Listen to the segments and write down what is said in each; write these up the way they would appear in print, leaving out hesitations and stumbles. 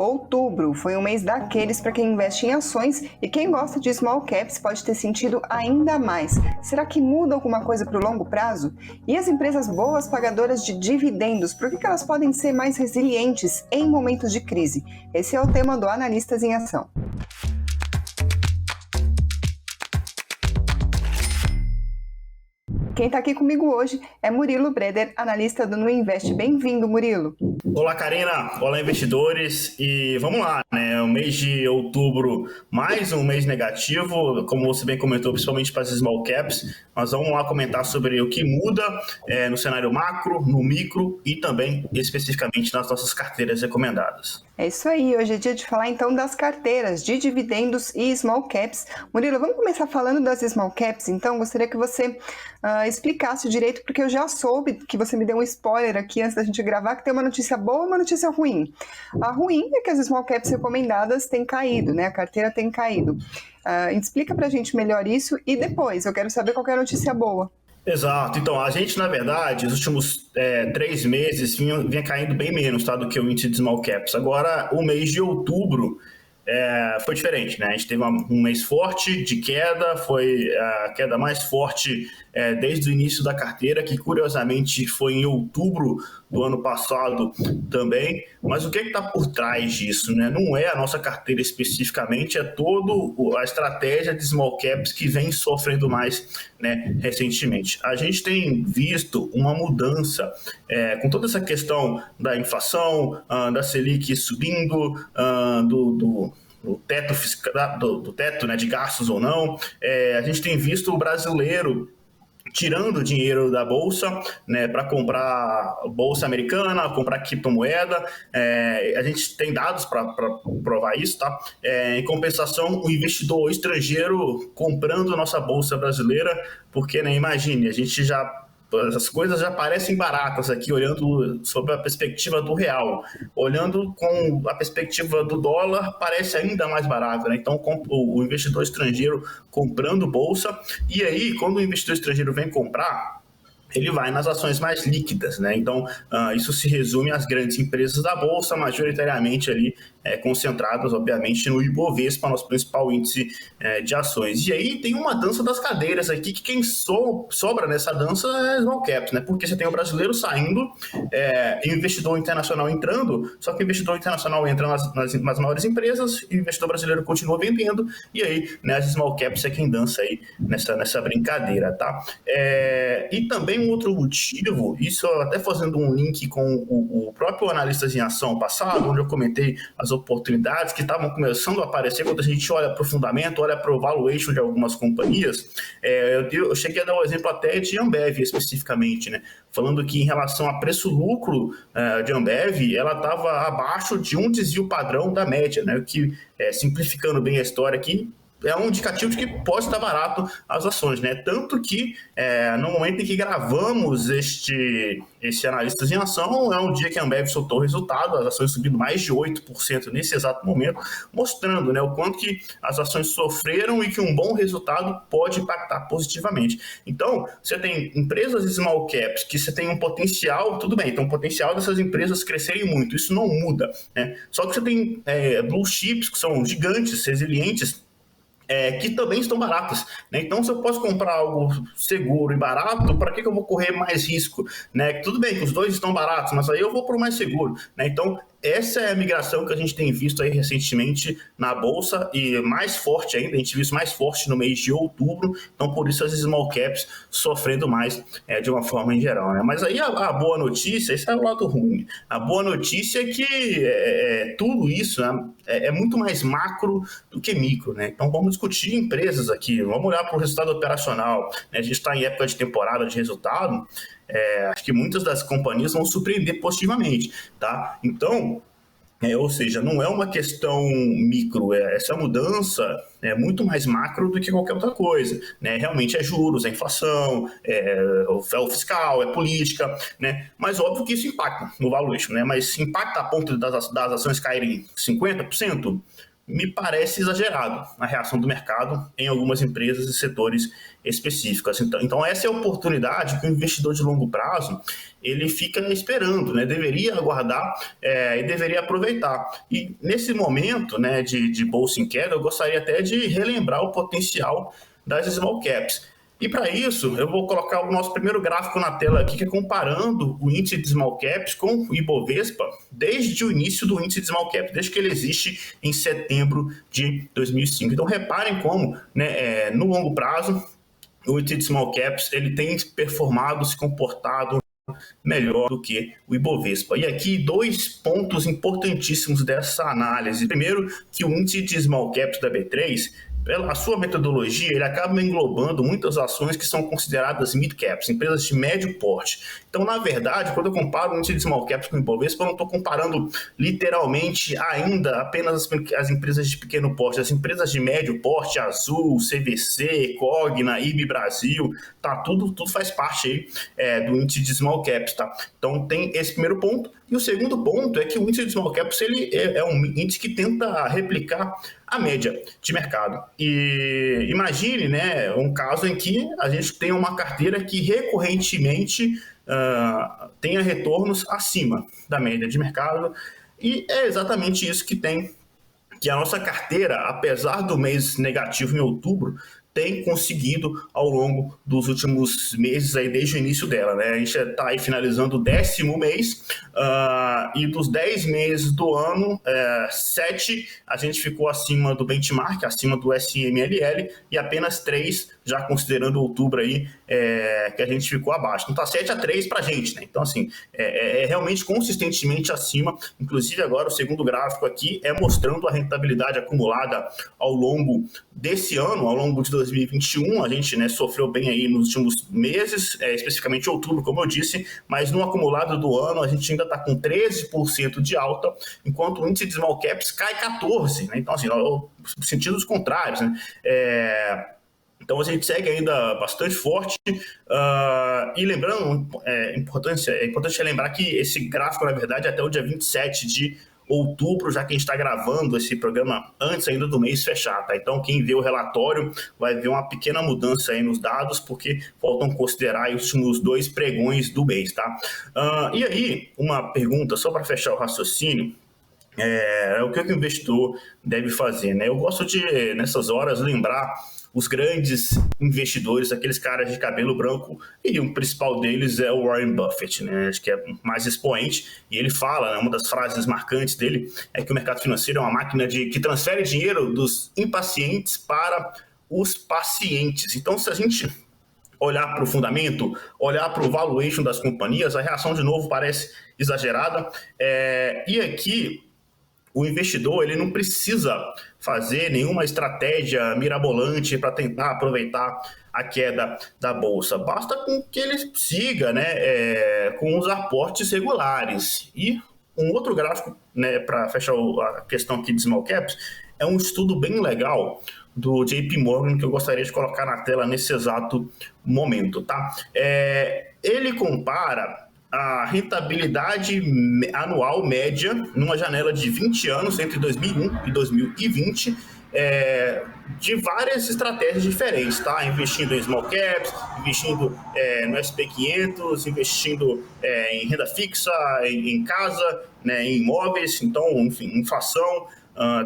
Outubro foi um mês daqueles para quem investe em ações e quem gosta de small caps pode ter sentido ainda mais. Será que muda alguma coisa para o longo prazo? E as empresas boas pagadoras de dividendos, por que elas podem ser mais resilientes em momentos de crise? Esse é o tema do Analistas em Ação. Quem está aqui comigo hoje é Murilo Breder, analista do Nuinvest. Bem-vindo, Murilo. Olá, Karina. Olá, investidores. E vamos lá, né? O mês de outubro, mais um mês negativo, como você bem comentou, principalmente para as small caps. Nós vamos lá comentar sobre o que muda no cenário macro, no micro e também especificamente nas nossas carteiras recomendadas. É isso aí. Hoje é dia de falar então das carteiras de dividendos e small caps. Murilo, vamos começar falando das small caps, então. Gostaria que você explicasse direito, porque eu já soube que você me deu um spoiler aqui antes da gente gravar, que tem uma notícia boa e uma notícia ruim. A ruim é que as small caps recomendadas têm caído, né? A carteira tem caído. Explica pra gente melhor isso e depois eu quero saber qual que é a notícia boa. Exato. Então, a gente, na verdade, nos últimos 3 meses vinha caindo bem menos, tá, do que o índice de small caps. Agora, o mês de outubro foi diferente, né? A gente teve um mês forte de queda, foi a queda mais forte desde o início da carteira, que curiosamente foi em outubro do ano passado também. Mas o que está por trás disso, né? Não é a nossa carteira especificamente, é toda a estratégia de small caps que vem sofrendo mais, né, recentemente. A gente tem visto uma mudança com toda essa questão da inflação, da Selic subindo, do teto fiscal, do teto, né, de gastos ou não. A gente tem visto o brasileiro tirando dinheiro da bolsa, né, para comprar bolsa americana, comprar criptomoeda. A gente tem dados para provar isso, tá? Em compensação, o investidor estrangeiro comprando nossa bolsa brasileira, porque, né, imagine, as coisas já parecem baratas aqui, olhando sob a perspectiva do real. Olhando com a perspectiva do dólar, parece ainda mais barato, né? Então, o investidor estrangeiro comprando bolsa, e aí, quando o investidor estrangeiro vem comprar, ele vai nas ações mais líquidas, né? Então, isso se resume às grandes empresas da Bolsa, majoritariamente ali concentradas, obviamente, no Ibovespa, nosso principal índice de ações. E aí tem uma dança das cadeiras aqui, que quem sobra nessa dança é small caps, né? Porque você tem o brasileiro saindo e o investidor internacional entrando, só que o investidor internacional entra nas maiores empresas e o investidor brasileiro continua vendendo, e aí, né, as small caps é quem dança aí nessa brincadeira, tá? E também um outro motivo, isso até fazendo um link com o próprio Analistas em Ação passado, onde eu comentei as oportunidades que estavam começando a aparecer quando a gente olha para o fundamento, olha para o valuation de algumas companhias. Eu cheguei a dar um exemplo até de Ambev especificamente, né? Falando que em relação a preço-lucro de Ambev, ela estava abaixo de um desvio padrão da média, né? Que, simplificando bem a história aqui, é um indicativo de que pode estar barato as ações, né? Tanto que no momento em que gravamos esse Analistas em Ação, é um dia que a Ambev soltou o resultado, as ações subindo mais de 8% nesse exato momento, mostrando, né, o quanto que as ações sofreram e que um bom resultado pode impactar positivamente. Então, você tem empresas small caps que você tem um potencial, tudo bem, tem um potencial dessas empresas crescerem muito, isso não muda, né? Só que você tem blue chips, que são gigantes, resilientes, que também estão baratas, né? Então, se eu posso comprar algo seguro e barato, para que eu vou correr mais risco, né? Tudo bem que os dois estão baratos, mas aí eu vou para o mais seguro, né? Então, essa é a migração que a gente tem visto aí recentemente na Bolsa, e mais forte ainda, a gente viu isso mais forte no mês de outubro, então por isso as small caps sofrendo mais de uma forma em geral, né? Mas aí a boa notícia, esse é o lado ruim, a boa notícia é que tudo isso, né, é muito mais macro do que micro, né? Então vamos discutir empresas aqui, vamos olhar para o resultado operacional, né? A gente está em época de temporada de resultado, acho que muitas das companhias vão surpreender positivamente, tá? Então, ou seja, não é uma questão micro, essa mudança é muito mais macro do que qualquer outra coisa, né? Realmente é juros, é inflação, é o fiscal, é política, né? Mas óbvio que isso impacta no valuation, né? Mas impacta a ponto das ações caírem 50%? me parece exagerado a reação do mercado em algumas empresas e setores específicos. Então essa é a oportunidade que o investidor de longo prazo ele fica esperando, né? Deveria aguardar e deveria aproveitar. E nesse momento, né, de bolsa em queda, eu gostaria até de relembrar o potencial das small caps. E para isso, eu vou colocar o nosso primeiro gráfico na tela aqui, que é comparando o índice de small caps com o Ibovespa desde o início do índice de small caps, desde que ele existe em setembro de 2005. Então, reparem como, né, no longo prazo, o índice de small caps ele tem performado, se comportado melhor do que o Ibovespa. E aqui 2 pontos importantíssimos dessa análise. Primeiro, que o índice de small caps da B3, pela sua metodologia, ele acaba englobando muitas ações que são consideradas mid-caps, empresas de médio porte. Então, na verdade, quando eu comparo o índice de small caps com o Ibovespa, eu não estou comparando literalmente ainda apenas as empresas de pequeno porte, as empresas de médio porte, Azul, CVC, Cogna, IB Brasil, tá, tudo faz parte aí, do índice de small caps. Tá? Então, tem esse primeiro ponto. E o segundo ponto é que o índice de small caps ele é um índice que tenta replicar a média de mercado. E imagine, né, um caso em que a gente tem uma carteira que recorrentemente tenha retornos acima da média de mercado, e é exatamente isso que a nossa carteira, apesar do mês negativo em outubro, tem conseguido ao longo dos últimos meses, aí, desde o início dela. Né? A gente está aí finalizando o 10º mês, e dos 10 meses do ano, 7 a gente ficou acima do benchmark, acima do SMLL, e apenas 3, já considerando outubro, aí, que a gente ficou abaixo. Então está 7-3 para a gente. Né? Então, assim, é realmente consistentemente acima. Inclusive, agora o segundo gráfico aqui é mostrando a rentabilidade acumulada ao longo desse ano, ao longo de 2021, a gente, né, sofreu bem aí nos últimos meses, especificamente outubro, como eu disse, mas no acumulado do ano a gente ainda está com 13% de alta, enquanto o índice de small caps cai 14%. Né? Então, assim, sentidos contrários. Né? Então a gente segue ainda bastante forte, e lembrando, é importante lembrar que esse gráfico, na verdade, é até o dia 27 de outubro, já que a gente está gravando esse programa antes ainda do mês fechar, tá? Então quem vê o relatório vai ver uma pequena mudança aí nos dados, porque faltam considerar os últimos 2 pregões do mês, tá? E aí, uma pergunta só para fechar o raciocínio, o que o investidor deve fazer, né? Eu gosto de, nessas horas, lembrar os grandes investidores, aqueles caras de cabelo branco, e o principal deles é o Warren Buffett, né? Acho que é mais expoente, e ele fala, né, uma das frases marcantes dele é que o mercado financeiro é uma máquina que transfere dinheiro dos impacientes para os pacientes. Então, se a gente olhar para o fundamento, olhar para o valuation das companhias, a reação, de novo, parece exagerada, e aqui o investidor ele não precisa fazer nenhuma estratégia mirabolante para tentar aproveitar a queda da bolsa. Basta com que ele siga, né, com os aportes regulares. E um outro gráfico, né, para fechar a questão aqui de small caps, é um estudo bem legal do JP Morgan que eu gostaria de colocar na tela nesse exato momento. Tá? Ele compara a rentabilidade anual média numa janela de 20 anos, entre 2001 e 2020, de várias estratégias diferentes, tá? Investindo em small caps, investindo no SP500, investindo em renda fixa, em casa, né, em imóveis, então, enfim, inflação.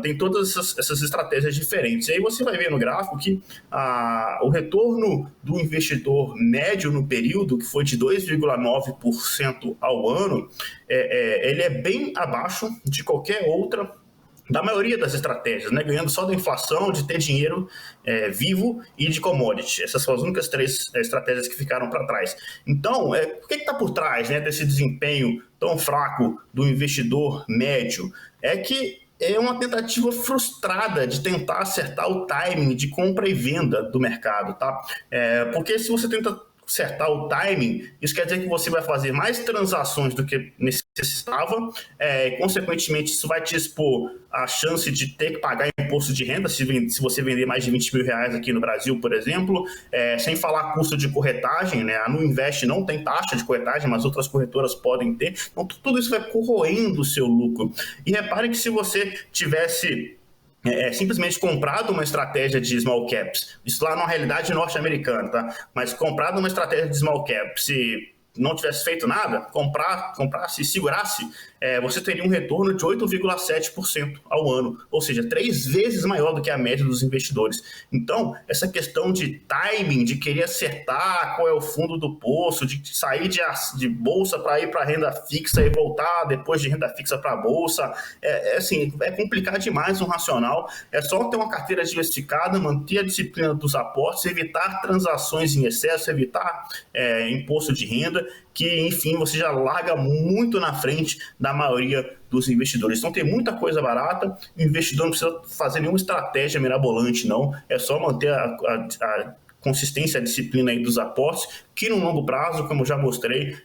Tem todas essas estratégias diferentes. E aí você vai ver no gráfico que o retorno do investidor médio no período, que foi de 2,9% ao ano, ele é bem abaixo de qualquer outra, da maioria das estratégias, né? Ganhando só da inflação, de ter dinheiro vivo e de commodity. Essas são as únicas 3 estratégias que ficaram para trás. Então, o que está por trás, né, desse desempenho tão fraco do investidor médio? É que é uma tentativa frustrada de tentar acertar o timing de compra e venda do mercado, tá? Porque se você tenta acertar o timing, isso quer dizer que você vai fazer mais transações do que necessitava, e consequentemente isso vai te expor a chance de ter que pagar imposto de renda se você vender mais de 20 mil reais aqui no Brasil, por exemplo, sem falar custo de corretagem, né? A Nuinvest não tem taxa de corretagem, mas outras corretoras podem ter, então tudo isso vai corroendo o seu lucro. E repare que se você tivesse simplesmente comprado uma estratégia de small caps, isso lá na realidade norte-americana, tá? Mas comprado uma estratégia de small caps, se não tivesse feito nada, comprasse e segurasse, você teria um retorno de 8,7% ao ano, ou seja, 3 vezes maior do que a média dos investidores. Então, essa questão de timing, de querer acertar qual é o fundo do poço, de sair de bolsa para ir para renda fixa e voltar depois de renda fixa para a bolsa, é complicado demais um racional. É só ter uma carteira diversificada, manter a disciplina dos aportes, evitar transações em excesso, evitar imposto de renda, que, enfim, você já larga muito na frente da maioria dos investidores. Então, tem muita coisa barata, o investidor não precisa fazer nenhuma estratégia mirabolante, não. É só manter a consistência, a disciplina aí dos aportes, que no longo prazo, como eu já mostrei,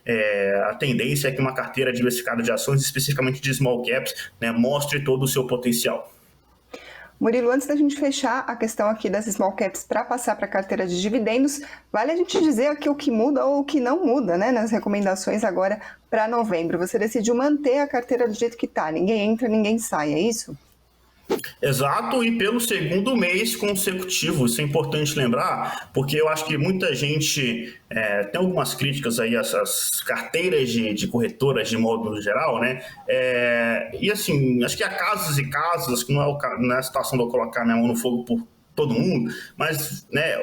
a tendência é que uma carteira diversificada de ações, especificamente de small caps, né, mostre todo o seu potencial. Murilo, antes da gente fechar a questão aqui das small caps para passar para a carteira de dividendos, vale a gente dizer aqui o que muda ou o que não muda, né, nas recomendações agora para novembro. Você decidiu manter a carteira do jeito que está, ninguém entra, ninguém sai, é isso? Exato, e pelo segundo mês consecutivo, isso é importante lembrar, porque eu acho que muita gente tem algumas críticas aí a essas carteiras de corretoras de modo geral, né? E assim, acho que há casos e casos, acho que não é a situação de eu colocar minha mão no fogo por todo mundo, mas, né,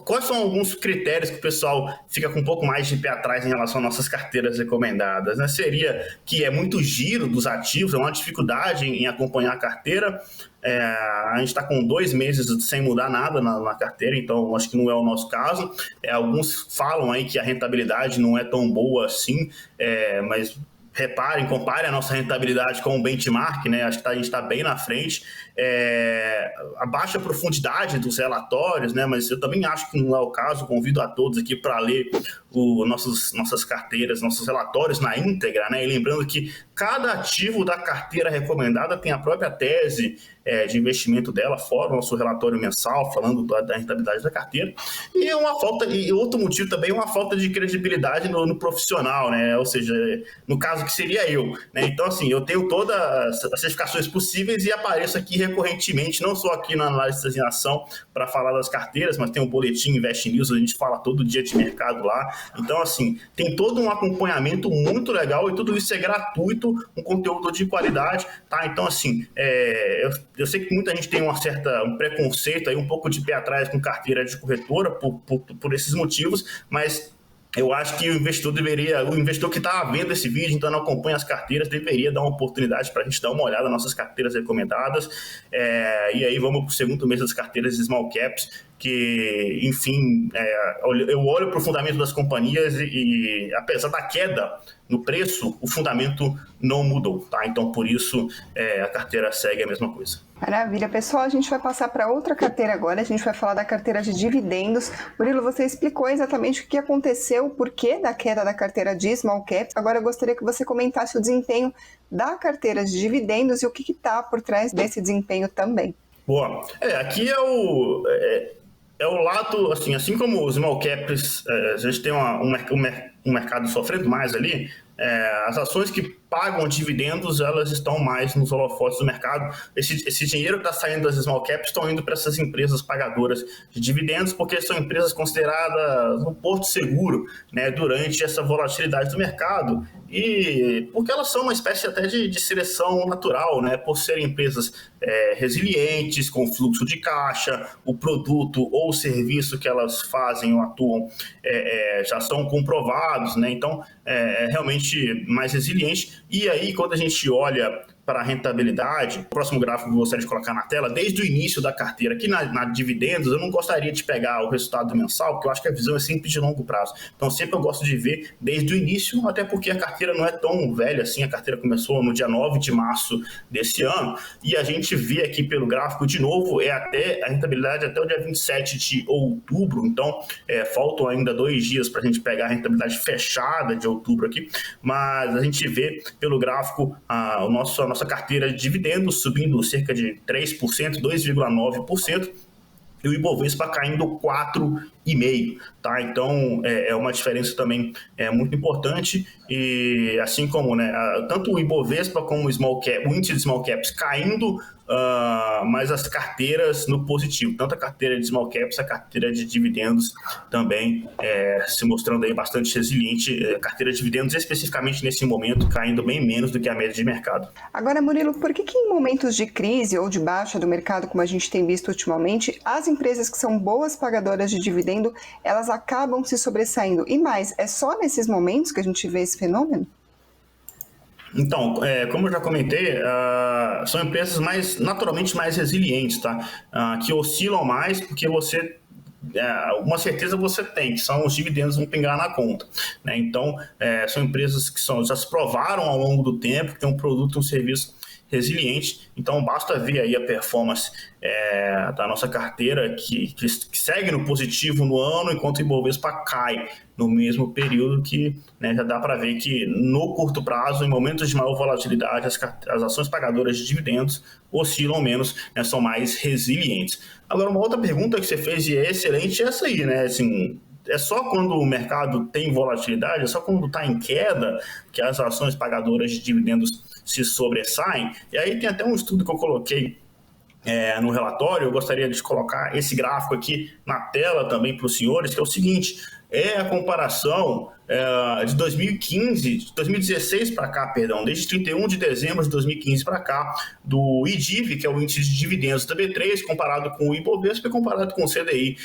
quais são alguns critérios que o pessoal fica com um pouco mais de pé atrás em relação às nossas carteiras recomendadas, né? Seria que é muito giro dos ativos, é uma dificuldade em acompanhar a carteira. A gente está com 2 meses sem mudar nada na carteira, então acho que não é o nosso caso. Alguns falam aí que a rentabilidade não é tão boa assim, mas comparem a nossa rentabilidade com o benchmark, né? Acho que a gente está bem na frente. A baixa profundidade dos relatórios, né? Mas eu também acho que não é o caso. Convido a todos aqui para ler nossas carteiras, nossos relatórios na íntegra, né? E lembrando que cada ativo da carteira recomendada tem a própria tese de investimento dela, fora o nosso relatório mensal, falando da rentabilidade da carteira. E outro motivo também é uma falta de credibilidade no profissional, né? Ou seja, no caso que seria eu, né? Então, assim, eu tenho todas as certificações possíveis e apareço aqui recorrentemente, não só aqui na análise em ação para falar das carteiras, mas tem o boletim Invest News, a gente fala todo dia de mercado lá. Então, assim, tem todo um acompanhamento muito legal e tudo isso é gratuito, um conteúdo de qualidade, tá? Então, assim, eu sei que muita gente tem um preconceito aí, um pouco de pé atrás com carteira de corretora por esses motivos, mas eu acho que o investidor que está vendo esse vídeo, então não acompanha as carteiras, deveria dar uma oportunidade para a gente dar uma olhada nas nossas carteiras recomendadas. E aí vamos para o segundo mês das carteiras de small caps, que, enfim, eu olho para o fundamento das companhias e apesar da queda no preço, o fundamento não mudou, tá? Então, por isso, a carteira segue a mesma coisa. Maravilha. Pessoal, a gente vai passar para outra carteira agora, a gente vai falar da carteira de dividendos. Murilo, você explicou exatamente o que aconteceu, o porquê da queda da carteira de small caps. Agora eu gostaria que você comentasse o desempenho da carteira de dividendos e o que está por trás desse desempenho também. Boa. Aqui é o lado, assim como os small caps, a gente tem um mercado sofrendo mais ali, as ações que pagam dividendos, elas estão mais nos holofotes do mercado. Esse dinheiro que está saindo das small caps estão indo para essas empresas pagadoras de dividendos, porque são empresas consideradas um porto seguro, né, durante essa volatilidade do mercado, e porque elas são uma espécie até de seleção natural, né, por serem empresas resilientes, com fluxo de caixa, o produto ou o serviço que elas fazem ou atuam já são comprovados, né, então realmente mais resiliente. E aí, quando a gente olha para a rentabilidade, o próximo gráfico que eu gostaria de colocar na tela, desde o início da carteira, aqui na dividendos, eu não gostaria de pegar o resultado mensal, porque eu acho que a visão é sempre de longo prazo. Então, sempre eu gosto de ver desde o início, até porque a carteira não é tão velha assim, a carteira começou no dia 9 de março desse ano, e a gente vê aqui pelo gráfico, de novo, a rentabilidade até o dia 27 de outubro, então faltam ainda 2 dias para a gente pegar a rentabilidade fechada de outubro aqui, mas a gente vê pelo gráfico a nossa carteira de dividendos subindo cerca de 3%, 2,9%, e o Ibovespa caindo 4,5%. tá? Então, é uma diferença também muito importante, e assim como, né, tanto o Ibovespa como o índice de small caps caindo, mas as carteiras no positivo, tanto a carteira de small caps, a carteira de dividendos também se mostrando aí bastante resiliente, a carteira de dividendos especificamente nesse momento caindo bem menos do que a média de mercado. Agora, Murilo, por que em momentos de crise ou de baixa do mercado, como a gente tem visto ultimamente, as empresas que são boas pagadoras de dividendo, elas acabam se sobressaindo? E mais, é só nesses momentos que a gente vê esse fenômeno? Então, como eu já comentei, são empresas naturalmente mais resilientes, tá? Que oscilam mais porque uma certeza você tem, que são os dividendos vão pingar na conta, né? Então, são empresas que já se provaram ao longo do tempo, que têm um produto, um serviço resiliente. Então, basta ver aí a performance da nossa carteira que segue no positivo no ano, enquanto o Ibovespa cai no mesmo período, que, né, já dá para ver que no curto prazo, em momentos de maior volatilidade, as ações pagadoras de dividendos oscilam menos, né, são mais resilientes. Agora, uma outra pergunta que você fez, e é excelente, é essa aí, né? Assim, é só quando o mercado tem volatilidade, é só quando está em queda que as ações pagadoras de dividendos se sobressaem. E aí tem até um estudo que eu coloquei no relatório, eu gostaria de colocar esse gráfico aqui na tela também para os senhores, que é o seguinte: é a comparação de 2016 para cá, desde 31 de dezembro de 2015 para cá, do IDIV, que é o índice de dividendos da B3, comparado com o Ibovespa e comparado com o CDI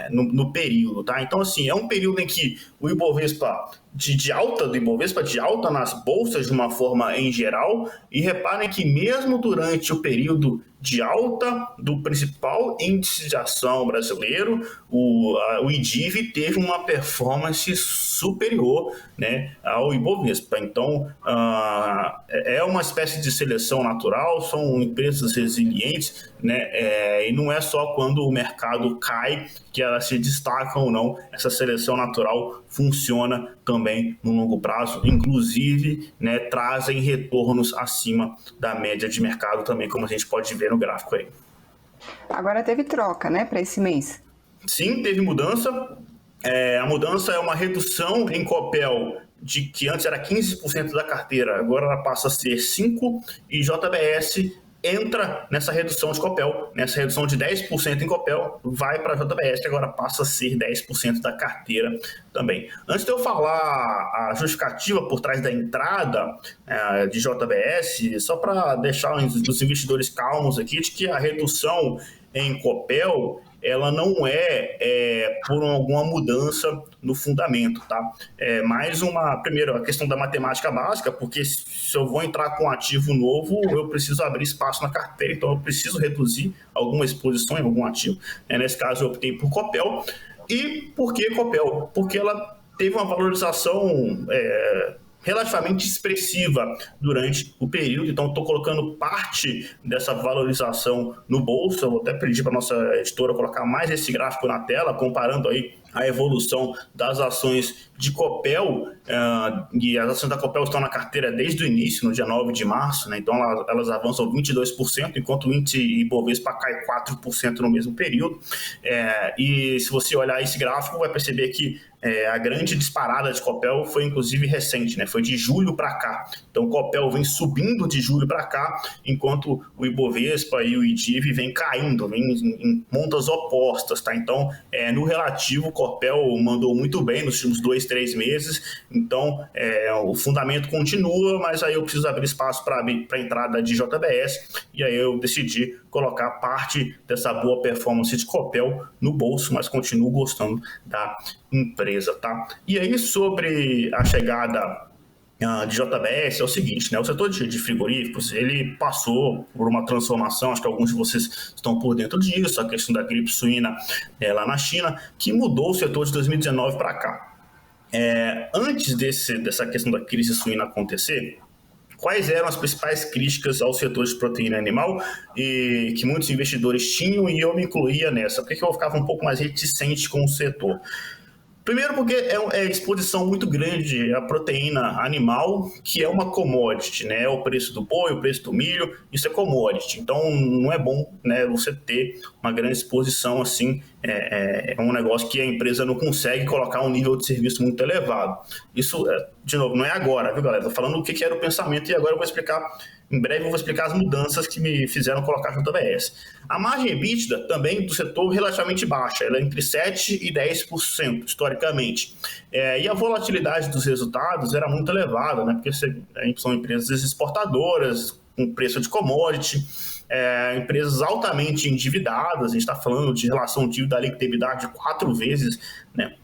no período, tá? Então, assim, é um período em que o Ibovespa de alta nas bolsas de uma forma em geral, e reparem que mesmo durante o período de alta do principal índice de ação brasileiro, o IDIV teve uma performance superior, né, ao Ibovespa. Então, é uma espécie de seleção natural, são empresas resilientes, né, e não é só quando o mercado cai que elas se destacam ou não. Essa seleção natural funciona também no longo prazo, inclusive, né, trazem retornos acima da média de mercado também, como a gente pode ver no gráfico aí. Agora teve troca, né, para esse mês? Sim, teve mudança. A mudança é uma redução em Copel, de que antes era 15% da carteira, agora ela passa a ser 5%, e JBS entra nessa redução de Copel, nessa redução de 10% em Copel, vai para a JBS, que agora passa a ser 10% da carteira também. Antes de eu falar a justificativa por trás da entrada de JBS, só para deixar os investidores calmos aqui, de que a redução em Copel, ela não por alguma mudança no fundamento, tá? Primeiro, a questão da matemática básica, porque se eu vou entrar com um ativo novo, eu preciso abrir espaço na carteira, então eu preciso reduzir alguma exposição em algum ativo. Nesse caso, eu optei por Copel. E por que Copel? Porque ela teve uma valorização relativamente expressiva durante o período, então estou colocando parte dessa valorização no bolso. Eu vou até pedir para a nossa editora colocar mais esse gráfico na tela, comparando aí a evolução das ações de Copel, e as ações da Copel estão na carteira desde o início, no dia 9 de março, né? Então elas avançam 22%, enquanto o índice Ibovespa cai 4% no mesmo período. E se você olhar esse gráfico, vai perceber que a grande disparada de Copel foi inclusive recente, né? Foi de julho para cá. Então Copel vem subindo de julho para cá, enquanto o Ibovespa e o IDIV vem caindo, vem em pontas opostas, tá? Então, no relativo, Copel mandou muito bem nos últimos 2-3 meses, então o fundamento continua, mas aí eu preciso abrir espaço para a entrada de JBS, e aí eu decidi colocar parte dessa boa performance de Copel no bolso, mas continuo gostando da empresa, tá? E aí, sobre a chegada de JBS, é o seguinte, né? O setor de frigoríficos, ele passou por uma transformação, acho que alguns de vocês estão por dentro disso, a questão da gripe suína lá na China, que mudou o setor de 2019 para cá. Antes dessa questão da crise suína acontecer, quais eram as principais críticas ao setor de proteína animal e que muitos investidores tinham, e eu me incluía nessa? Por que eu ficava um pouco mais reticente com o setor? Primeiro porque é exposição muito grande à proteína animal, que é uma commodity, né? É o preço do boi, o preço do milho, isso é commodity. Então não é bom, né, você ter uma grande exposição assim. É um negócio que a empresa não consegue colocar um nível de serviço muito elevado. Isso, de novo, não é agora, viu, galera? Estou falando o que era o pensamento e agora eu vou explicar. Em breve eu vou explicar as mudanças que me fizeram colocar JBS. A margem EBITDA também do setor relativamente baixa, ela é entre 7% e 10% historicamente. E a volatilidade dos resultados era muito elevada, né? Porque são empresas exportadoras, com preço de commodity, empresas altamente endividadas, a gente está falando de relação dívida líquida EBITDA de 4 vezes, né,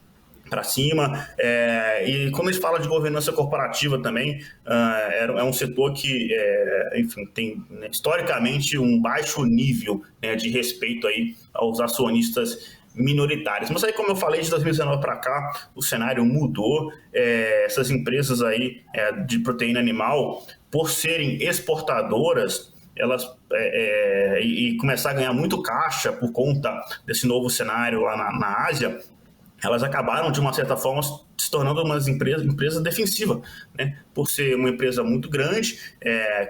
para cima, e quando a gente fala de governança corporativa também, é um setor que, enfim, tem, né, historicamente um baixo nível, né, de respeito aí aos acionistas minoritários. Mas aí, como eu falei, de 2019 para cá, o cenário mudou. Essas empresas aí de proteína animal, por serem exportadoras, elas e começar a ganhar muito caixa por conta desse novo cenário lá na Ásia, elas acabaram, de uma certa forma, se tornando uma empresa defensiva, né? Por ser uma empresa muito grande,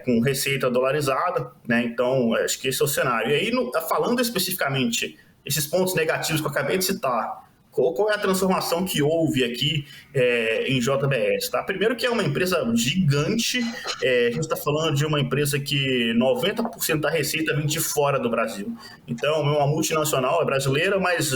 com receita dolarizada, né? Então, acho que esse é o cenário. E aí, falando especificamente esses pontos negativos que eu acabei de citar, qual é a transformação que houve aqui em JBS? Tá? Primeiro que é uma empresa gigante, a gente está falando de uma empresa que 90% da receita vem de fora do Brasil. Então, é uma multinacional, é brasileira, mas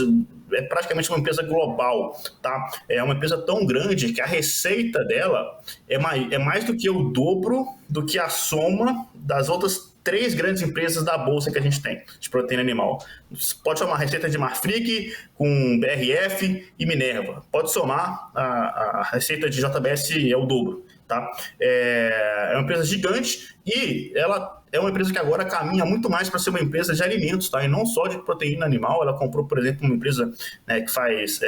é praticamente uma empresa global. Tá? É uma empresa tão grande que a receita dela é mais do que o dobro do que a soma das outras 3 grandes empresas da bolsa que a gente tem de proteína animal. Você pode somar a receita de Marfrig com BRF e Minerva. Pode somar a receita de JBS, é o dobro. Tá? É uma empresa gigante e ela é uma empresa que agora caminha muito mais para ser uma empresa de alimentos, tá? E não só de proteína animal. Ela comprou, por exemplo, uma empresa, né, que faz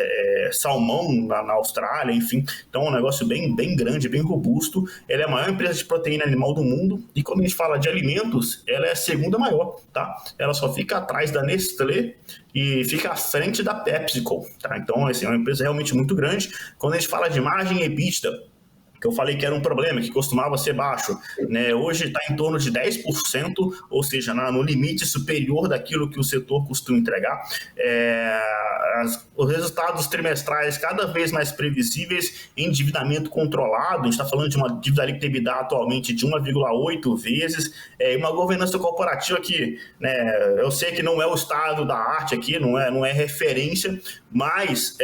salmão na Austrália, enfim. Então é um negócio bem grande, bem robusto. Ela é a maior empresa de proteína animal do mundo e quando a gente fala de alimentos, ela é a segunda maior, tá? Ela só fica atrás da Nestlé e fica à frente da PepsiCo, tá? Então, assim, é uma empresa realmente muito grande. Quando a gente fala de margem EBITDA, que eu falei que era um problema, que costumava ser baixo, né? Hoje está em torno de 10%, ou seja, no limite superior daquilo que o setor costuma entregar. Os resultados trimestrais cada vez mais previsíveis, endividamento controlado, a gente está falando de uma dívida líquida EBITDA atualmente de 1,8 vezes, uma governança corporativa que, né, eu sei que não é o estado da arte aqui, não é referência, mas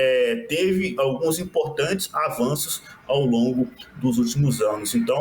teve alguns importantes avanços ao longo dos últimos anos. Então,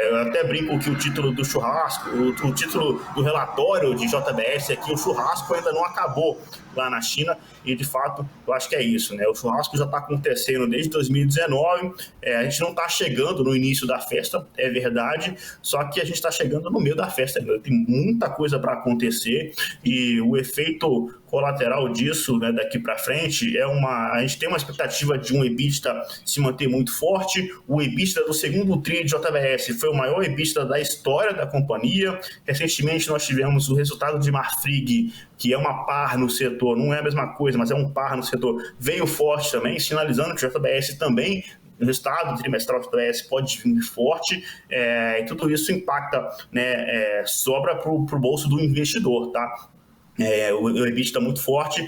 eu até brinco que o título do churrasco, o título do relatório de JBS aqui, o churrasco ainda não acabou lá na China, e de fato eu acho que é isso, né? O churrasco já está acontecendo desde 2019, a gente não está chegando no início da festa, é verdade, só que a gente está chegando no meio da festa ainda, tem muita coisa para acontecer e o efeito colateral disso, né, daqui para frente, a gente tem uma expectativa de um EBITDA se manter muito forte. O EBITDA do segundo TRI de JBS foi o maior EBITDA da história da companhia. Recentemente nós tivemos o resultado de Marfrig, que é uma par no setor, não é a mesma coisa, mas é um par no setor, veio forte também, sinalizando que o JBS também, o resultado trimestral do JBS pode vir forte, e tudo isso impacta, né, sobra para o bolso do investidor, tá? O EBITDA está muito forte,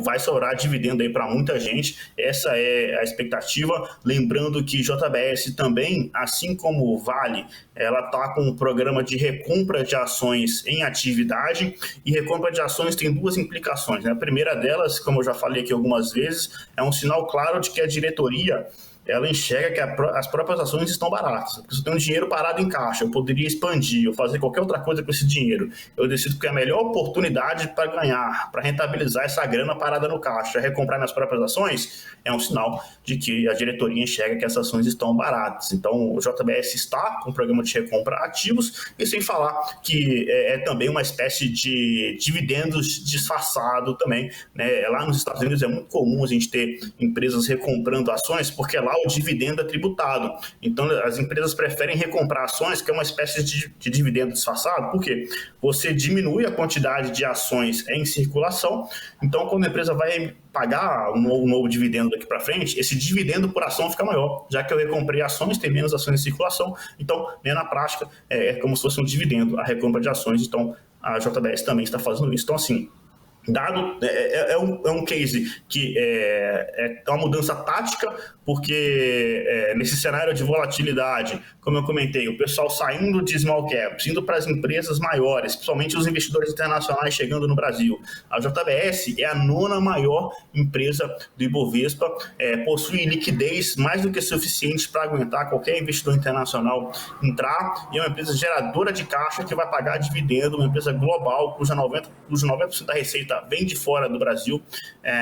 vai sobrar dividendo aí para muita gente, essa é a expectativa. Lembrando que JBS também, assim como Vale, ela está com um programa de recompra de ações em atividade, e recompra de ações tem 2 implicações, né? A primeira delas, como eu já falei aqui algumas vezes, é um sinal claro de que a diretoria ela enxerga que as próprias ações estão baratas. Porque se eu tenho dinheiro parado em caixa, eu poderia expandir, ou fazer qualquer outra coisa com esse dinheiro. Eu decido que é a melhor oportunidade para ganhar, para rentabilizar essa grana parada no caixa, recomprar minhas próprias ações, é um sinal de que a diretoria enxerga que essas ações estão baratas. Então, o JBS está com um programa de recompra ativos, e sem falar que é também uma espécie de dividendos disfarçado também, né? Lá nos Estados Unidos é muito comum a gente ter empresas recomprando ações, porque lá lá o dividendo é tributado. Então, as empresas preferem recomprar ações, que é uma espécie de dividendo disfarçado, porque você diminui a quantidade de ações em circulação. Então, quando a empresa vai pagar um novo dividendo daqui para frente, esse dividendo por ação fica maior, já que eu recomprei ações, tem menos ações em circulação, então, na prática, é como se fosse um dividendo, a recompra de ações. Então, a JBS também está fazendo isso. Então, assim, dado é um case que é uma mudança tática, porque nesse cenário de volatilidade, como eu comentei, o pessoal saindo de small caps, indo para as empresas maiores, principalmente os investidores internacionais chegando no Brasil. A JBS é a 9ª maior empresa do Ibovespa, possui liquidez mais do que suficiente para aguentar qualquer investidor internacional entrar, e é uma empresa geradora de caixa que vai pagar dividendo, uma empresa global cujo 90% da receita vem de fora do Brasil.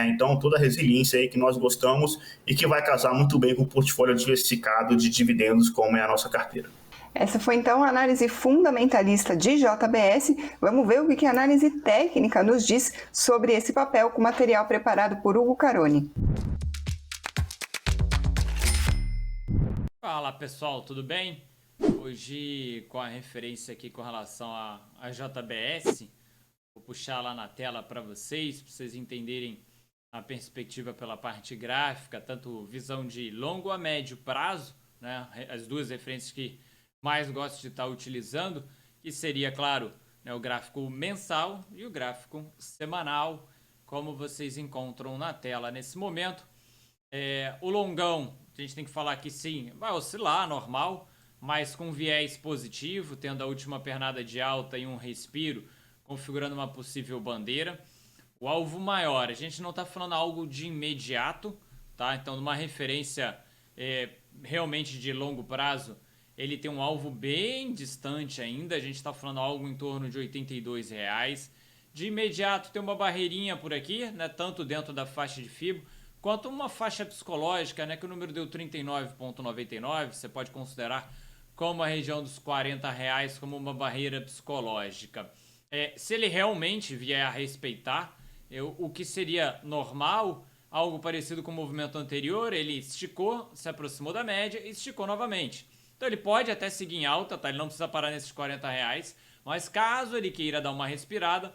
Então, toda a resiliência aí que nós gostamos e que vai casar muito bem com o portfólio diversificado de dividendos, como é a nossa carteira. Essa foi então a análise fundamentalista de JBS. Vamos ver o que a análise técnica nos diz sobre esse papel, com material preparado por Hugo Caroni. Fala pessoal, tudo bem? Hoje, com a referência aqui com relação a JBS, vou puxar lá na tela para vocês entenderem a perspectiva pela parte gráfica, tanto visão de longo a médio prazo, né, as duas referências que mais gosto de estar utilizando, que seria, claro, né, o gráfico mensal e o gráfico semanal, como vocês encontram na tela nesse momento. O longão, a gente tem que falar que sim, vai oscilar, normal, mas com viés positivo, tendo a última pernada de alta e um respiro, configurando uma possível bandeira. O alvo maior, a gente não está falando algo de imediato, tá? Então, numa referência realmente de longo prazo, ele tem um alvo bem distante ainda, a gente está falando algo em torno de R$ 82. De imediato tem uma barreirinha por aqui, né? Tanto dentro da faixa de FIBO, quanto uma faixa psicológica, né? Que o número deu 39,99, você pode considerar como a região dos R$ 40 como uma barreira psicológica. Se ele realmente vier a respeitar o que seria normal, algo parecido com o movimento anterior, ele esticou, se aproximou da média e esticou novamente. Então ele pode até seguir em alta, tá? Ele não precisa parar nesses R$ 40, mas caso ele queira dar uma respirada,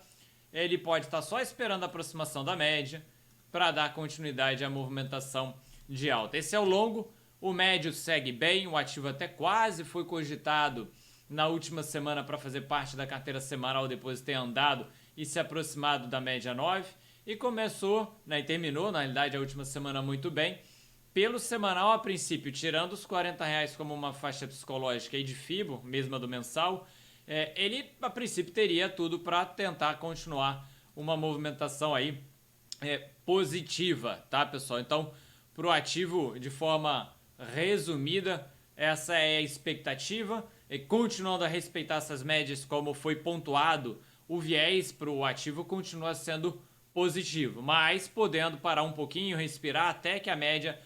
ele pode estar só esperando a aproximação da média para dar continuidade à movimentação de alta. Esse é o longo, o médio segue bem, o ativo até quase foi cogitado na última semana para fazer parte da carteira semanal, depois de ter andado e se aproximado da média 9, e começou, né, e terminou, na realidade, a última semana muito bem. Pelo semanal, a princípio, tirando os R$ 40 como uma faixa psicológica aí de FIBO, mesma do mensal, ele, a princípio, teria tudo para tentar continuar uma movimentação aí positiva, tá, pessoal? Então, para o ativo, de forma resumida, essa é a expectativa, e continuando a respeitar essas médias como foi pontuado, o viés para o ativo continua sendo positivo, mas podendo parar um pouquinho, respirar até que a média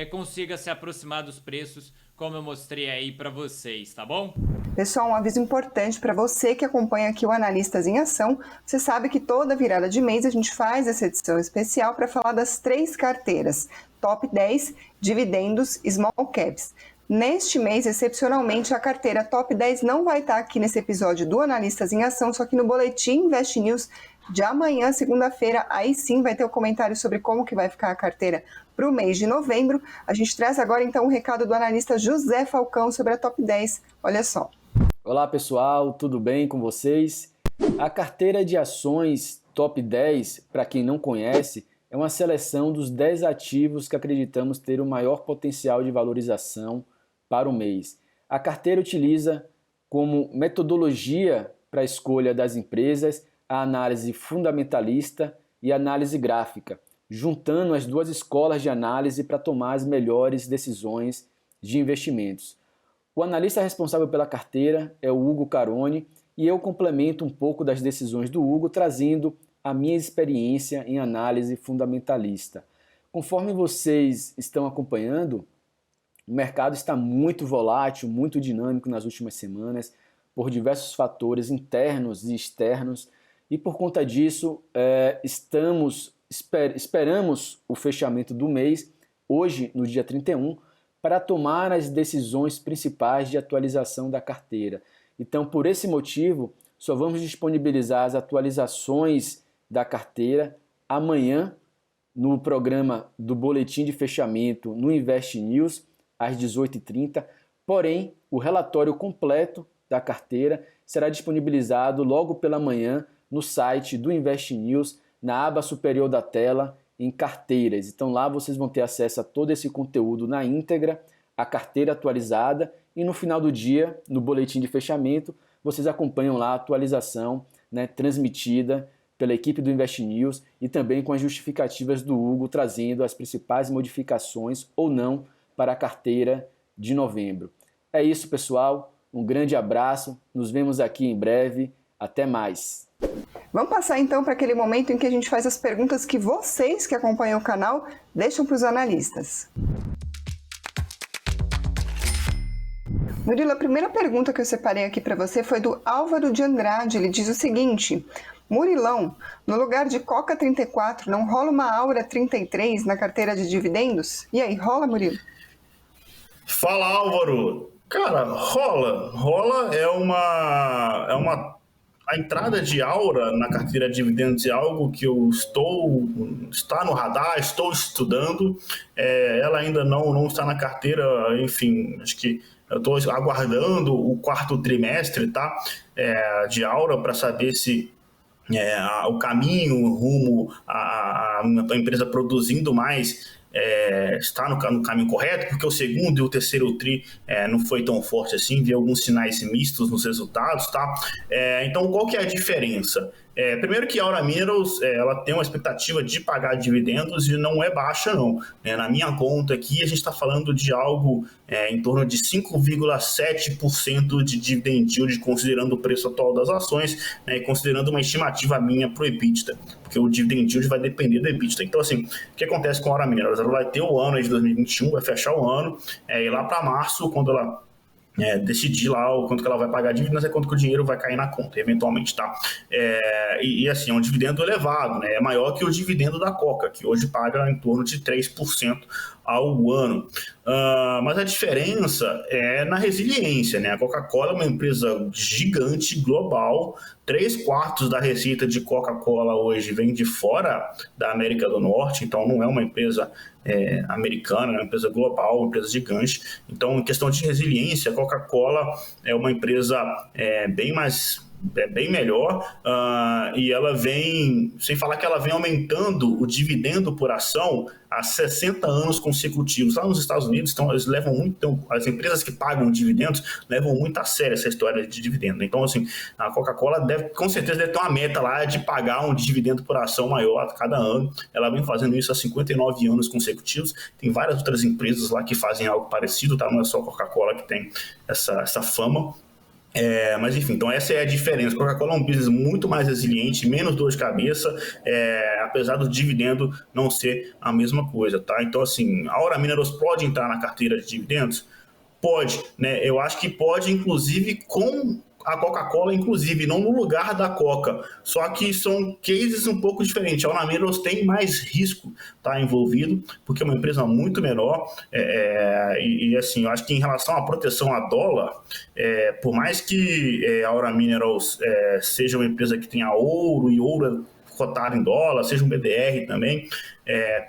consiga se aproximar dos preços, como eu mostrei aí para vocês, tá bom? Pessoal, um aviso importante para você que acompanha aqui o Analistas em Ação. Você sabe que toda virada de mês a gente faz essa edição especial para falar das 3 carteiras, Top 10, Dividendos e Small Caps. Neste mês, excepcionalmente, a carteira Top 10 não vai estar aqui nesse episódio do Analistas em Ação, só que no Boletim Invest News de amanhã, segunda-feira, aí sim vai ter o comentário sobre como que vai ficar a carteira para o mês de novembro. A gente traz agora, então, o recado do analista José Falcão sobre a Top 10. Olha só. Olá, pessoal, tudo bem com vocês? A carteira de ações Top 10, para quem não conhece, é uma seleção dos 10 ativos que acreditamos ter o maior potencial de valorização para o mês. A carteira utiliza como metodologia para a escolha das empresas a análise fundamentalista e a análise gráfica, juntando as duas escolas de análise para tomar as melhores decisões de investimentos. O analista responsável pela carteira é o Hugo Caroni e eu complemento um pouco das decisões do Hugo, trazendo a minha experiência em análise fundamentalista. Conforme vocês estão acompanhando, o mercado está muito volátil, muito dinâmico nas últimas semanas, por diversos fatores internos e externos, e por conta disso esperamos o fechamento do mês, hoje no dia 31, para tomar as decisões principais de atualização da carteira. Então, por esse motivo, só vamos disponibilizar as atualizações da carteira amanhã no programa do Boletim de Fechamento no Invest News, às 18h30. Porém, o relatório completo da carteira será disponibilizado logo pela manhã no site do Invest News, na aba superior da tela, em carteiras. Então lá vocês vão ter acesso a todo esse conteúdo na íntegra, a carteira atualizada, e no final do dia, no boletim de fechamento, vocês acompanham lá a atualização, né, transmitida pela equipe do Invest News e também com as justificativas do Hugo, trazendo as principais modificações ou não para a carteira de novembro. É isso, pessoal. Um grande abraço. Nos vemos aqui em breve. Até mais. Vamos passar então para aquele momento em que a gente faz as perguntas que vocês que acompanham o canal deixam para os analistas. Murilo, a primeira pergunta que eu separei aqui para você foi do Álvaro de Andrade. Ele diz o seguinte: Murilão, no lugar de Coca 34, não rola uma Aura 33 na carteira de dividendos? E aí, rola, Murilo? Fala, Álvaro. Cara, rola a entrada de Aura na carteira de dividendos é algo que está no radar, estou estudando. Ela ainda não está na carteira, enfim, acho que eu estou aguardando o quarto trimestre, tá? De Aura, para saber se o caminho rumo a empresa produzindo mais está no caminho correto, porque o segundo e o terceiro TRI não foi tão forte assim, vi alguns sinais mistos nos resultados, tá? Então, qual que é a diferença? Primeiro que a Aura Minerals ela tem uma expectativa de pagar dividendos e não é baixa, não. Na minha conta aqui, a gente está falando de algo em torno de 5,7% de dividend yield, considerando o preço atual das ações, e considerando uma estimativa minha para o EBITDA, porque o dividend yield vai depender do EBITDA. Então, assim, o que acontece com a Aura Minerals? Ela vai ter o ano de 2021, vai fechar o ano, e lá para março, quando ela decidir lá o quanto que ela vai pagar dívidas, é quanto que o dinheiro vai cair na conta, eventualmente, tá? Assim, é um dividendo elevado, né? É maior que o dividendo da Coca, que hoje paga em torno de 3% ao ano. Mas a diferença é na resiliência, né? A Coca-Cola é uma empresa gigante, global. 3/4 da receita de Coca-Cola hoje vem de fora da América do Norte, então não é uma empresa americana, é uma empresa global, uma empresa gigante. Então, em questão de resiliência, a Coca-Cola é uma empresa bem melhor, e ela vem, sem falar que ela vem aumentando o dividendo por ação há 60 anos consecutivos. Lá nos Estados Unidos, então, eles levam muito, as empresas que pagam dividendos levam muito a sério essa história de dividendo. Então, assim, a Coca-Cola com certeza deve ter uma meta lá de pagar um dividendo por ação maior a cada ano. Ela vem fazendo isso há 59 anos consecutivos. Tem várias outras empresas lá que fazem algo parecido, tá? Não é só a Coca-Cola que tem essa fama. Mas enfim, então essa é a diferença. A Coca-Cola é um business muito mais resiliente, menos dor de cabeça, apesar do dividendo não ser a mesma coisa, tá? Então, assim, a Aura Minerals pode entrar na carteira de dividendos? Pode, né? Eu acho que pode, inclusive, com a Coca-Cola, inclusive, não no lugar da Coca, só que são cases um pouco diferentes. A Aura Minerals tem mais risco, tá, envolvido, porque é uma empresa muito menor, assim, eu acho que em relação à proteção a dólar, por mais que a Aura Minerals seja uma empresa que tenha ouro e ouro cotado em dólar, seja um BDR também,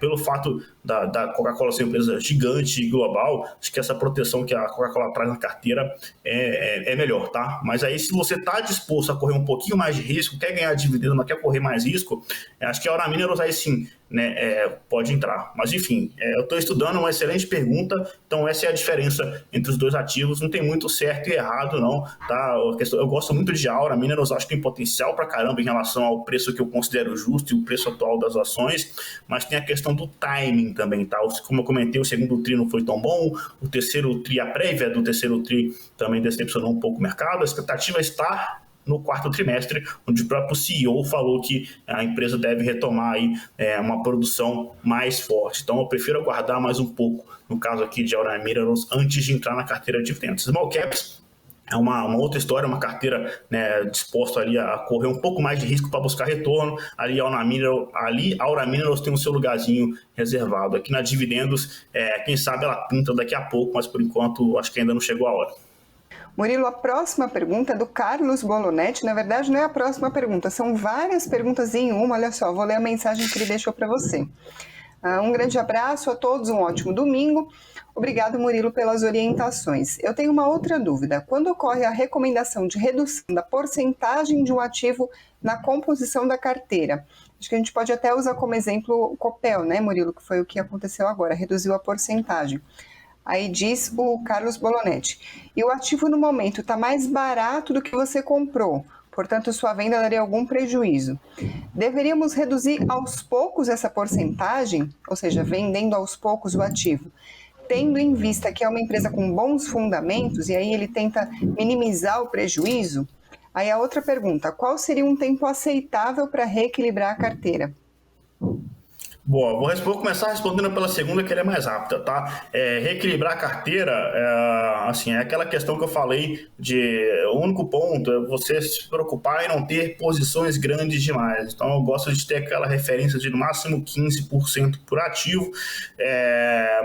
pelo fato da Coca-Cola ser uma empresa gigante e global, acho que essa proteção que a Coca-Cola traz na carteira é melhor, tá? Mas aí, se você está disposto a correr um pouquinho mais de risco, quer ganhar dividendo, mas quer correr mais risco, acho que a Aura Minerals aí sim, né, pode entrar. Mas enfim, eu estou estudando, uma excelente pergunta, então essa é a diferença entre os dois ativos, não tem muito certo e errado não, tá? Eu gosto muito de Aura Minerals, acho que tem potencial pra caramba em relação ao preço que eu considero justo e o preço atual das ações, mas tem a questão do timing também, tá? Como eu comentei, o segundo TRI não foi tão bom, o terceiro TRI, a prévia do terceiro TRI também decepcionou um pouco o mercado, a expectativa está no quarto trimestre, onde o próprio CEO falou que a empresa deve retomar aí, uma produção mais forte. Então, eu prefiro aguardar mais um pouco, no caso aqui de Aura Minerals, antes de entrar na carteira de dividendos. Small Caps, é uma outra história, uma carteira, né, disposta ali a correr um pouco mais de risco para buscar retorno. Ali a Aura Minerals tem o seu lugarzinho reservado. Aqui na Dividendos, quem sabe ela pinta daqui a pouco, mas por enquanto acho que ainda não chegou a hora. Murilo, a próxima pergunta é do Carlos Bolonetti. Na verdade, não é a próxima pergunta, são várias perguntas em uma. Olha só, vou ler a mensagem que ele deixou para você. Um grande abraço a todos, um ótimo domingo. Obrigado, Murilo, pelas orientações. Eu tenho uma outra dúvida. Quando ocorre a recomendação de redução da porcentagem de um ativo na composição da carteira? Acho que a gente pode até usar como exemplo o Copel, né, Murilo, que foi o que aconteceu agora, reduziu a porcentagem. Aí diz o Carlos Bolonetti, e o ativo no momento está mais barato do que você comprou, portanto sua venda daria algum prejuízo. Deveríamos reduzir aos poucos essa porcentagem, ou seja, vendendo aos poucos o ativo, tendo em vista que é uma empresa com bons fundamentos, e aí ele tenta minimizar o prejuízo? Aí a outra pergunta, qual seria um tempo aceitável para reequilibrar a carteira? Boa, vou começar respondendo pela segunda, que ela é mais rápida, tá? Reequilibrar a carteira, assim, é aquela questão que eu falei o único ponto é você se preocupar em não ter posições grandes demais. Então, eu gosto de ter aquela referência de no máximo 15% por ativo,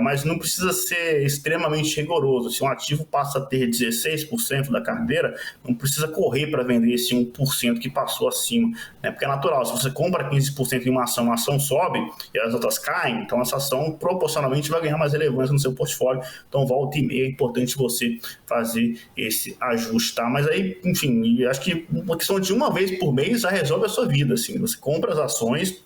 mas não precisa ser extremamente rigoroso. Se um ativo passa a ter 16% da carteira, não precisa correr para vender esse 1% que passou acima, né? Porque é natural, se você compra 15% em uma ação, a ação sobe, e as outras caem, então essa ação proporcionalmente vai ganhar mais relevância no seu portfólio. Então, volta e meia, é importante você fazer esse ajuste, tá? Mas aí, enfim, acho que uma questão de uma vez por mês já resolve a sua vida, assim. Você compra as ações,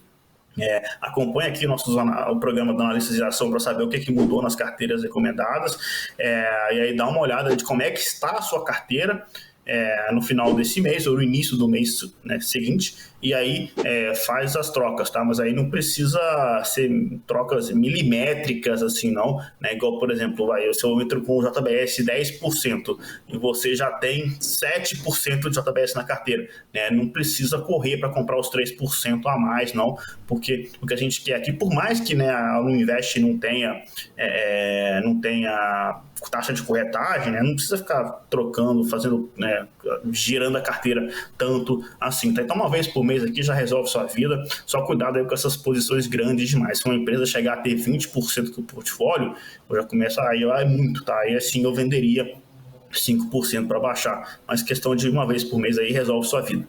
acompanha aqui o programa da Analistas de Ação para saber o que mudou nas carteiras recomendadas, e aí dá uma olhada de como é que está a sua carteira, no final desse mês ou no início do mês, né, seguinte, e aí faz as trocas, tá? Mas aí não precisa ser trocas milimétricas assim, não, né? Igual, por exemplo, se eu entro com o JBS 10% e você já tem 7% de JBS na carteira, né? Não precisa correr para comprar os 3% a mais, não, porque o que a gente quer aqui, por mais que, né, a Uninvest não tenha taxa de corretagem, né? Não precisa ficar trocando, fazendo, né, girando a carteira tanto assim, tá? Então, uma vez por mês aqui já resolve sua vida. Só cuidado aí com essas posições grandes demais. Se uma empresa chegar a ter 20% do portfólio, eu já começo aí, é muito, tá? Aí assim eu venderia 5% para baixar, mas questão de uma vez por mês aí resolve sua vida.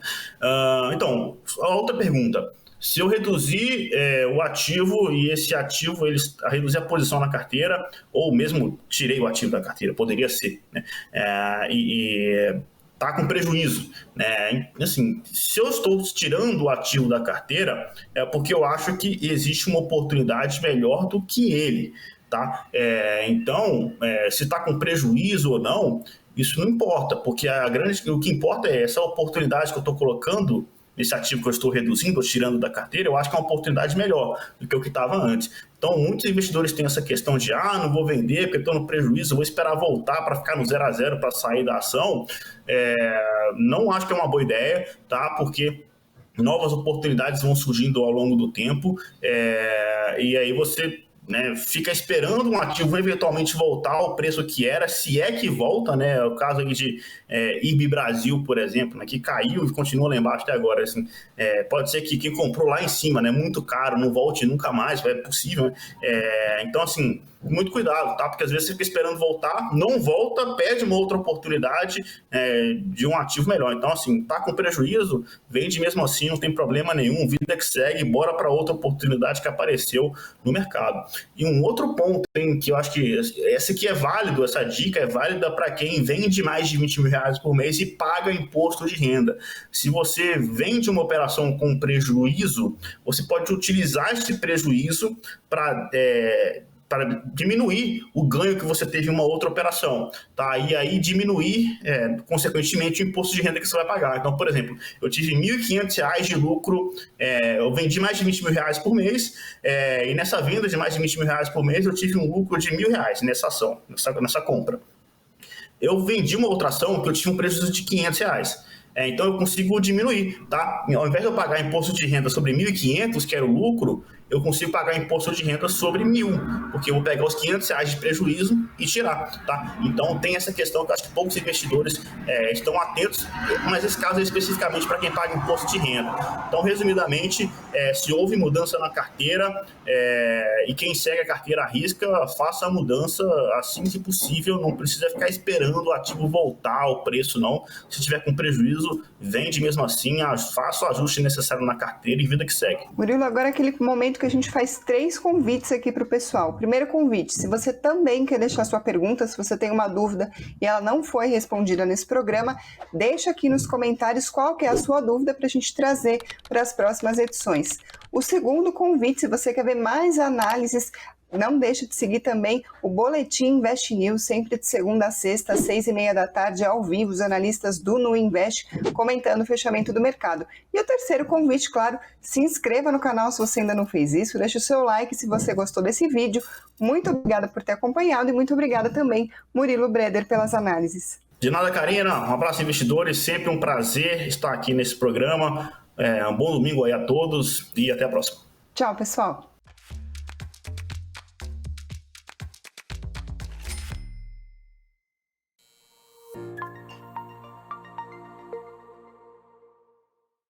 Então, a outra pergunta: se eu reduzir o ativo e esse ativo, reduzir a posição na carteira, ou mesmo tirei o ativo da carteira, poderia ser, né? Tá com prejuízo, né? Assim, se eu estou tirando o ativo da carteira, é porque eu acho que existe uma oportunidade melhor do que ele, tá? Então, se está com prejuízo ou não, isso não importa, porque o que importa é essa oportunidade que eu estou colocando nesse ativo que eu estou reduzindo ou tirando da carteira. Eu acho que é uma oportunidade melhor do que o que estava antes. Então, muitos investidores têm essa questão de não vou vender porque estou no prejuízo, vou esperar voltar para ficar no 0-0 para sair da ação. Não acho que é uma boa ideia, tá? Porque novas oportunidades vão surgindo ao longo do tempo, e aí você, né, fica esperando um ativo eventualmente voltar ao preço que era, se é que volta, né? O caso aqui de IB Brasil, por exemplo, né, que caiu e continua lá embaixo até agora. Assim, pode ser que quem comprou lá em cima, né, muito caro, não volte nunca mais, é possível, né? Então, assim, muito cuidado, tá? Porque às vezes você fica esperando voltar, não volta, pede uma outra oportunidade de um ativo melhor. Então, assim, tá com prejuízo, vende mesmo assim, não tem problema nenhum, vida que segue, bora para outra oportunidade que apareceu no mercado. E um outro ponto, que eu acho que esse aqui é válido, essa dica é válida para quem vende mais de 20 mil reais por mês e paga imposto de renda. Se você vende uma operação com prejuízo, você pode utilizar esse prejuízo para diminuir o ganho que você teve em uma outra operação, tá? E aí diminuir, consequentemente, o imposto de renda que você vai pagar. Então, por exemplo, eu tive R$ 1.500 de lucro, eu vendi mais de 20 mil reais por mês, e nessa venda de mais de 20 mil reais por mês, eu tive um lucro de R$ 1.000 nessa ação, nessa compra. Eu vendi uma outra ação que eu tive um prejuízo de R$ 500. Então eu consigo diminuir, tá? Ao invés de eu pagar imposto de renda sobre 1.500, que era o lucro, eu consigo pagar imposto de renda sobre 1.000, porque eu vou pegar os R$500 de prejuízo e tirar, tá? Então tem essa questão que eu acho que poucos investidores estão atentos, mas esse caso é especificamente para quem paga imposto de renda. Então, resumidamente, se houve mudança na carteira e quem segue a carteira à risca, faça a mudança assim que possível, não precisa ficar esperando o ativo voltar ao preço, não. Se tiver com prejuízo, vende mesmo assim, faça o ajuste necessário na carteira e vida que segue. Murilo, agora é aquele momento que a gente faz 3 convites aqui para o pessoal. Primeiro convite, se você também quer deixar sua pergunta, se você tem uma dúvida e ela não foi respondida nesse programa, deixa aqui nos comentários qual que é a sua dúvida para a gente trazer para as próximas edições. O segundo convite, se você quer ver mais análises, não deixe de seguir também o Boletim Invest News, sempre de segunda a sexta, às 6h30 da tarde, ao vivo, os analistas do Nu Invest comentando o fechamento do mercado. E o terceiro convite, claro, se inscreva no canal se você ainda não fez isso, deixe o seu like se você gostou desse vídeo. Muito obrigada por ter acompanhado e muito obrigada também, Murilo Breder, pelas análises. De nada, Karina. Um abraço, investidores. Sempre um prazer estar aqui nesse programa. Um bom domingo aí a todos e até a próxima. Tchau, pessoal.